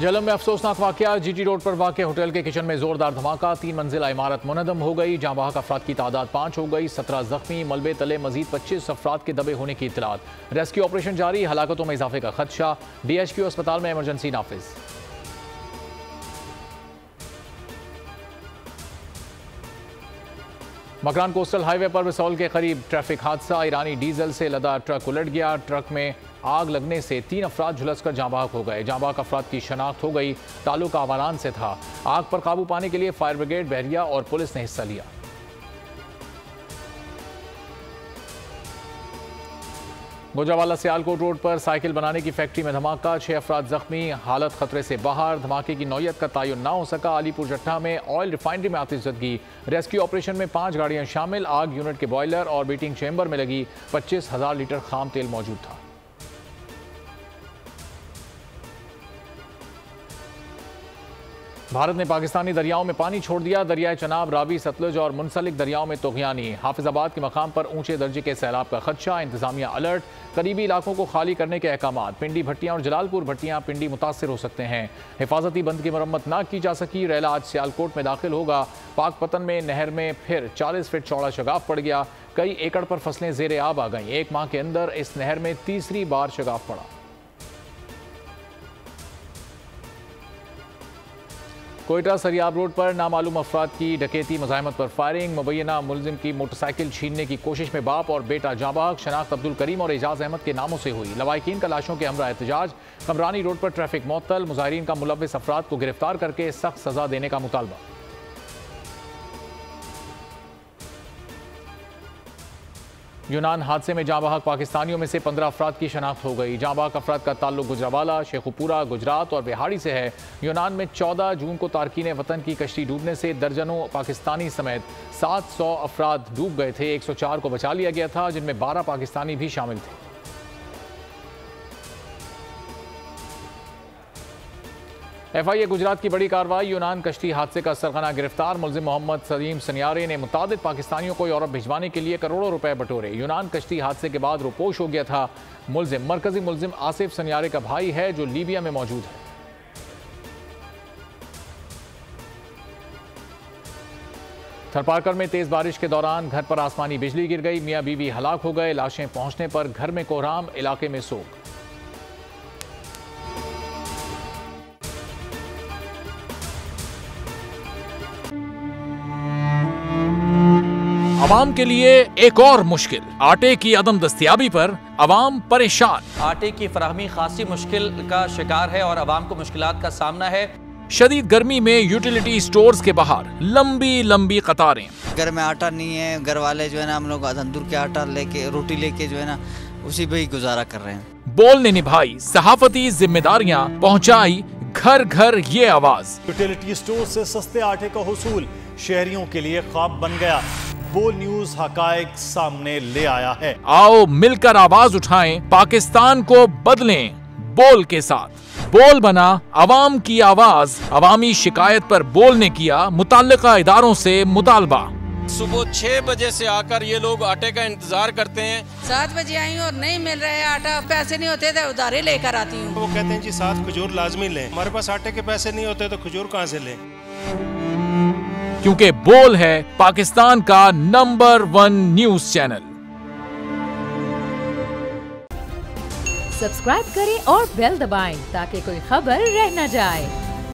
झेलम में अफसोसनाक वाकया। जीटी रोड पर वाक़ होटल के किचन में जोरदार धमाका। 3 मंजिला इमारत मुनहदम हो गई। जाँ बहक अफराद की तादाद 5 हो गई। 17 जख्मी। मलबे तले मजीद 25 अफराद के दबे होने की इत्तलात। रेस्क्यू ऑपरेशन जारी। हलाकतों में इजाफे का खदशा। DHQ अस्पताल में इमरजेंसी नाफिज। मकरान कोस्टल हाईवे पर बिसौल के करीब ट्रैफिक हादसा। ईरानी डीजल से लदा ट्रक उलट गया। ट्रक में आग लगने से 3 अफराद झुलसकर जाँ बहक हो गए। जाँ बहक अफराद की शनाख्त हो गई। ताल्लुक आवारान से था। आग पर काबू पाने के लिए फायर ब्रिगेड, बहरिया और पुलिस ने हिस्सा लिया। गुजरावाला सियालकोट रोड पर साइकिल बनाने की फैक्ट्री में धमाका। 6 अफराद जख्मी। हालत खतरे से बाहर। धमाके की नौयत का तयन ना हो सका। अलीपुर जट्टा में ऑयल रिफाइनरी में आतिशबाजी। रेस्क्यू ऑपरेशन में 5 गाड़ियां शामिल। आग यूनिट के बॉयलर और बीटिंग चेंबर में लगी। 25,000 लीटर खाम तेल मौजूद था। भारत ने पाकिस्तानी दरियाओं में पानी छोड़ दिया। दरियाए चनाब, रावी, सतलुज और मुंसलिक दरियाओं में तुग़यानी। हाफिजाबाद के मकाम पर ऊंचे दर्जे के सैलाब का खदशा। इंतजामिया अलर्ट। करीबी इलाकों को खाली करने के अहकाम। पिंडी भट्टियां और जलालपुर भट्टियां पिंडी मुतासिर हो सकते हैं। हिफाजती बंद की मरम्मत ना की जा सकी। रैला आज सियालकोट में दाखिल होगा। पाकपतन में नहर में फिर 40 फीट चौड़ा शगाफ पड़ गया। कई एकड़ पर फसलें ज़ेरे आब आ गईं। 1 माह के अंदर इस नहर में तीसरी बार शगाफ पड़ा। कोयटा सरियाब रोड पर नामालूम अफराद की डकैती, मज़ाहमत पर फायरिंग। मुबैना मुलजिम की मोटरसाइकिल छीनने की कोशिश में बाप और बेटा जाँ बहक। शनाख्त अब्दुल करीम और एजाज अहमद के नामों से हुई। लवाहिकीन का लाशों के हमरा एहतजाज। कमरानी रोड पर ट्रैफिक मुअत्तल। मुजाहिरीन का मुलव्विस अफराद को गिरफ्तार करके सख्त सजा देने का मुतालबा। यूनान हादसे में जाँ बहक पाकिस्तानियों में से 15 अफराद की शनाख्त हो गई। जाँ बहक अफराद का ताल्लुक गुजरावाला, शेखुपुरा, गुजरात और बिहाड़ी से है। यूनान में 14 जून को तारकीन वतन की कश्ती डूबने से दर्जनों पाकिस्तानी समेत 700 अफराद डूब गए थे। 104 को बचा लिया गया था, जिनमें 12 पाकिस्तानी भी शामिल थे। FIA गुजरात की बड़ी कार्रवाई। यूनान कश्ती हादसे का सरगना गिरफ्तार। मुलजिम मोहम्मद सलीम सनियारे ने मुतादिद पाकिस्तानियों को यूरोप भिजवाने के लिए करोड़ों रुपए बटोरे। यूनान कश्ती हादसे के बाद रुपोश हो गया था। मुलजिम मरकजी मुलजिम आसिफ सनियारे का भाई है, जो लीबिया में मौजूद है। थरपारकर में तेज बारिश के दौरान घर पर आसमानी बिजली गिर गई। मियाँ बीवी हलाक हो गए। लाशें पहुंचने पर घर में कोहराम, इलाके में सोग। अवाम के लिए एक और मुश्किल। आटे की अदम दस्तयाबी पर अवाम परेशान। आटे की फराहमी खासी मुश्किल का शिकार है और अवाम को मुश्किलात का सामना है। शदीद गर्मी में यूटिलिटी स्टोर्स के बाहर लंबी लंबी कतारें। घर में आटा नहीं है, घर वाले जो है ना हम लोग तंदूर के आटा लेके, रोटी लेके जो है ना उसी पे ही गुजारा कर रहे हैं। बोल ने निभाई सहाफती जिम्मेदारियां, पहुंचाई घर घर ये आवाज। यूटिलिटी स्टोर से सस्ते आटे का हुसूल शहरियों के लिए ख्वाब बन गया। बोल न्यूज हकायक सामने ले आया है। आओ मिलकर आवाज उठाएं, पाकिस्तान को बदलें बोल के साथ। बोल बना अवाम की आवाज। अवामी शिकायत पर बोल ने किया मुताल्लिका इदारों से मुतालबा। सुबह 6 बजे से आकर ये लोग आटे का इंतजार करते हैं। 7 बजे आई और नहीं मिल रहा है आटा। पैसे नहीं होते तो उधारे लेकर आती हूँ। वो कहते हैं जी 7 खजूर लाजमी लें। हमारे पास आटे के पैसे नहीं होते तो खजूर कहाँ से लें? क्योंकि बोल है पाकिस्तान का नंबर 1 न्यूज चैनल। सब्सक्राइब करें और बेल दबाएं ताकि कोई खबर रह न जाए।